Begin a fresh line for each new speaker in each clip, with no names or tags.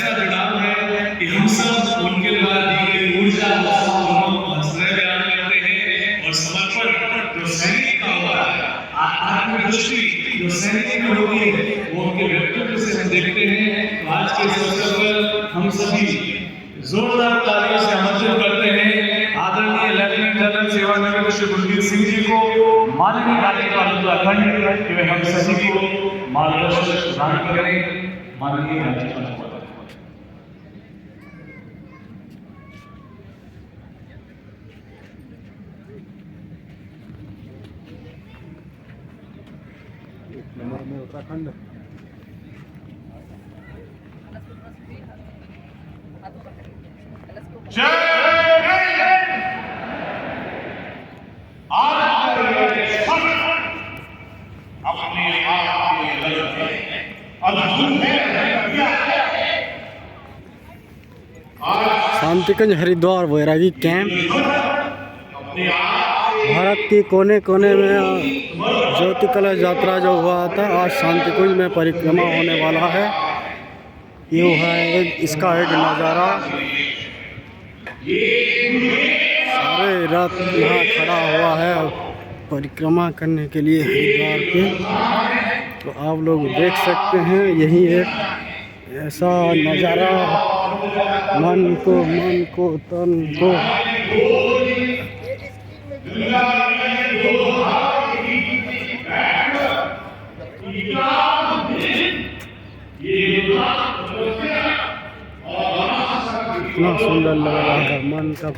ऐसा जुड़ाव है कि हम सब उनके द्वारा दी गई ऊर्जा हंसने में आने लगते हैं और समर्पण जो सैनिक का होता है, आत्मदृष्टि जो सैनिक में होती है, वो उनके व्यक्तित्व से हम देखते हैं। तो आज के इस अवसर पर हम सभी जोरदार तालियों से आमंत्रित करते हैं आदरणीय लेफ्टिनेंट जनरल सेवानिवृत्त श्री गुरमीत सिंह जी को, माननीय राज्यपाल उत्तराखंड, कि वे हम सभी को मार्गदर्शन प्रदान करें। माननीय राज्यपाल
में उत्तराखंड शांतिकुंज हरिद्वार वैरागी कैंप। भारत के कोने कोने में ज्योति कलश यात्रा जो हुआ था, आज शांतिकुंज में परिक्रमा होने वाला है। ये है इसका एक नज़ारा। सारे रात यहाँ खड़ा हुआ है परिक्रमा करने के लिए हरिद्वार के। तो आप लोग देख सकते हैं, यही एक ऐसा नज़ारा मन को तन को इतना सुंदर लग रहा है, मन का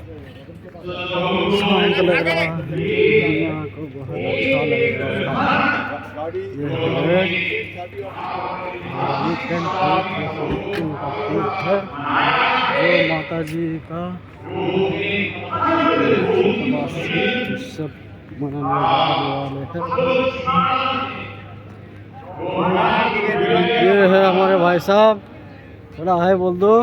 शांत लग रहा है, दुनिया को बहुत अच्छा लग रहा है। ये माता जी का सब मनाने वाले हैं। ये है हमारे भाई साहब, थोड़ा है बोल दो।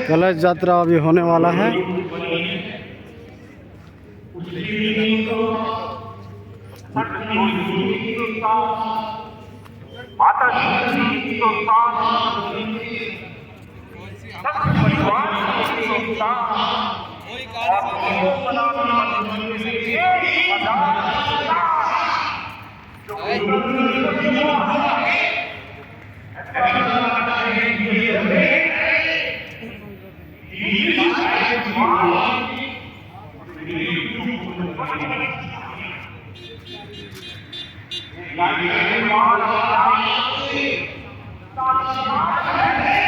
कलश यात्रा अभी होने वाला है।
माता जी तो परिवार
Thank you.